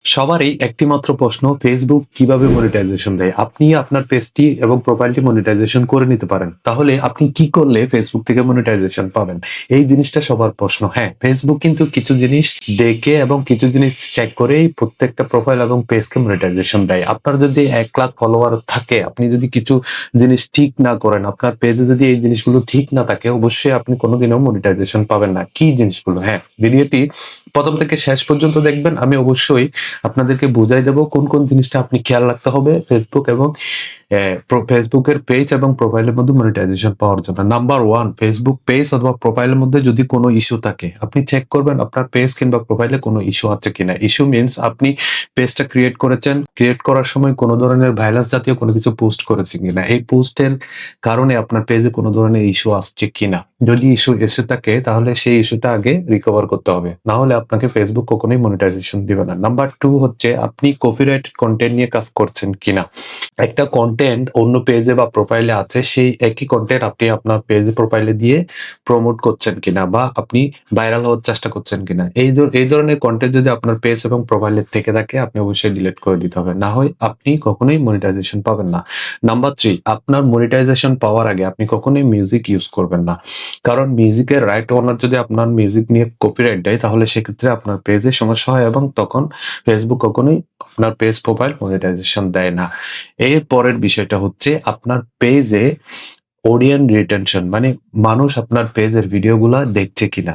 সবারই একটি মাত্র প্রশ্ন, ফেসবুক কিভাবে মনিটাইজেশন দেয়? আপনি আপনার পেজটি এবং প্রোফাইলটি মনিটাইজেশন করে নিতে পারেন। তাহলে আপনি কি করলে ফেসবুক থেকে মনিটাইজেশন পাবেন? এই জিনিসটা সবার প্রশ্ন। হ্যাঁ, ফেসবুক কিন্তু কিছু জিনিস দেখে এবং কিছু জিনিস চেক করেই প্রত্যেকটা প্রোফাইল এবং পেজকে মনিটাইজেশন দেয়। আপনার যদি ১ লাখ ফলোয়ার থাকে, আপনি যদি কিছু জিনিস ঠিক না করেন, আপনার পেজে যদি এই জিনিসগুলো ঠিক না থাকে, অবশ্যই আপনি কোনোদিনও মনিটাইজেশন পাবেন না। কি জিনিসগুলো? হ্যাঁ, ভিডিওটি প্রথম থেকে শেষ পর্যন্ত দেখবেন। আমি অবশ্যই আপনাদেরকে বুঝাই দেব কোন কোন জিনিসটা আপনি খেয়াল রাখতে হবে ফেসবুক এবং ফেসবুকের পেজ এবং প্রোফাইলের মধ্যে মনিটাইজেশন পাওয়ার জন্য। নাম্বার 1, ফেসবুক পেজ অথবা প্রোফাইলের মধ্যে যদি কোনো ইস্যু থাকে, আপনি চেক করবেন আপনার পেজ কিংবা প্রোফাইলে কোনো ইস্যু আছে কিনা। ইস্যু মিন্স আপনি পেজটা ক্রিয়েট করেছেন, ক্রিয়েট করার সময় কোনো ধরনের ভাইরাস জাতীয় কোনো কিছু পোস্ট করেছেন কিনা, এই পোস্টের কারণে আপনার পেজে কোনো ধরনের ইস্যু আসছে কিনা। যদি ইস্যু এসে থাকে তাহলে সেই ইস্যুটা আগে রিকভার করতে হবে, না হলে আপনাকে ফেসবুক কখনোই মনিটাইজেশন দিবে না। নাম্বার 2 হচ্ছে আপনি কপিরাইট কন্টেন্ট নিয়ে কাজ করছেন কিনা। একটা কন্টেন্ট অন্য পেজে বা প্রোফাইলে আছে, সেই একই কন্টেন্ট আপনি আপনার পেজে প্রোফাইলে দিয়ে প্রমোট করছেন কিনা বা আপনি ভাইরাল হওয়ার চেষ্টা করছেন কিনা। এই ধরনের কন্টেন্ট যদি আপনার পেজ এবং প্রোফাইলে থেকে থাকে, আপনি অবশ্যই ডিলিট করে দিতে হবে, না হয় আপনি কখনোই মনিটাইজেশন পাবেন না। নাম্বার 3, আপনার মনিটাইজেশন পাওয়ার আগে আপনি কখনোই মিউজিক ইউজ করবেন না, কারণ মিউজিকের রাইট ওনার যদি আপনার মিউজিক নিয়ে কপিরাইট দেয় তাহলে সেক্ষেত্রে আপনার পেজে সমস্যা হয় এবং তখন ফেসবুক কখনোই আপনার পেজ প্রোফাইল মনিটাইজেশন দেয় না। এর পরের বিষয়টা হচ্ছে আপনার পেজে অডিয়েন্স রিটেনশন, মানে মানুষ আপনার পেজের ভিডিওগুলা দেখছে কিনা,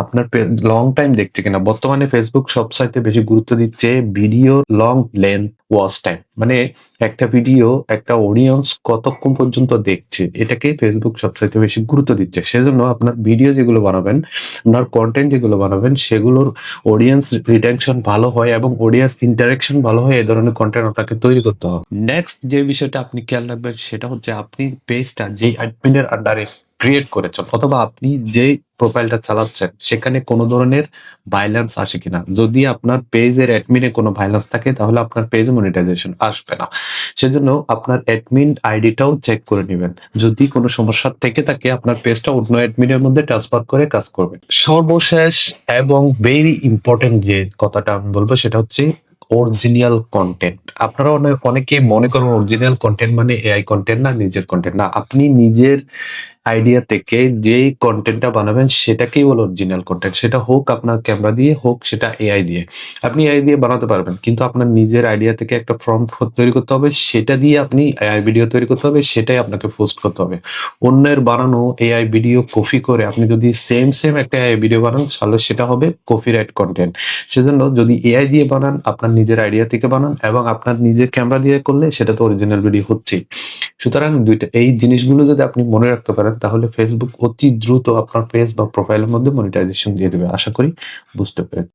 আপনার লং টাইম দেখছে কিনা। বর্তমানে ফেসবুক সবচাইতে বেশি গুরুত্ব দিচ্ছে video long length watch time, মানে একটা ভিডিও একটা অডিয়েন্স কতক্ষণ পর্যন্ত দেখছে, এটাকে ফেসবুক সবচাইতে বেশি গুরুত্ব দিচ্ছে। সেজন্য আপনার ভিডিও যেগুলো বানাবেন, আপনার কন্টেন্ট যেগুলো বানাবেন, সেগুলোর অডিয়েন্স রিটেনশন ভালো হয় এবং অডিয়েন্স ইন্টারেকশন ভালো হয়, এই ধরনের কন্টেন্ট আপনাকে তৈরি করতে হবে। নেক্সট যে বিষয়টা আপনি খেয়াল রাখবেন সেটা হচ্ছে আপনি পেজটা যে অ্যাডমিনের আন্ডারে ক্রিয়েট করেছেন অথবা আপনি যে প্রোফাইলটা চালাচ্ছেন সেখানে কোনো ধরনের ভাইলেন্স আসে কিনা। যদি আপনার পেজের অ্যাডমিনে কোনো ভাইলেন্স থাকে তাহলে আপনার পেজে মনিটাইজেশন আসবে না। সেজন্য আপনার অ্যাডমিন আইডিটাও চেক করে নেবেন। যদি কোনো সমস্যা থেকে থাকে আপনার পেজটা অন্য অ্যাডমিনের মধ্যে ট্রান্সফার করে কাজ করবে। সর্বশেষ এবং ভেরি ইম্পর্টেন্ট যে কথাটা আমি বলবো সেটা হচ্ছে অরিজিনাল কন্টেন্ট। আপনারা অনেকেই মনে করেন অরিজিনাল কন্টেন্ট মানে এআই কন্টেন্ট না, নিজের কন্টেন্ট না। আপনি নিজের আইডিয়া থেকে যেই কন্টেন্টটা বানাবেন সেটাকেই হলো অরিজিনাল কন্টেন্ট। সেটা হোক আপনার ক্যামেরা দিয়ে, হোক সেটা এআই দিয়ে। আপনি এআই দিয়ে বানাতে পারবেন, কিন্তু আপনার নিজের আইডিয়া থেকে একটা প্রম্পট তৈরি করতে হবে, সেটা দিয়ে আপনি এআই ভিডিও তৈরি করতে হবে, সেটাই আপনাকে পোস্ট করতে হবে। অন্যের বানানো এআই ভিডিও কপি করে আপনি যদি সেম একটা এআই ভিডিও বানান তাহলে সেটা হবে কপিরাইট কন্টেন্ট। সেজন্য যদি এআই দিয়ে বানান, আপনার নিজের আইডিয়া থেকে বানান এবং আপনার নিজের ক্যামেরা দিয়ে করলে সেটা তো অরিজিনাল ভিডিও হচ্ছেই। সুতরাং এই জিনিসগুলো যদি আপনি মনে রাখতে পারেন তাহলে ফেসবুক অতি দ্রুত আপনার পেজ বা প্রোফাইলের মধ্যে মনিটাইজেশন দিয়ে দেবে। আশা করি বুঝতে পেরেছেন।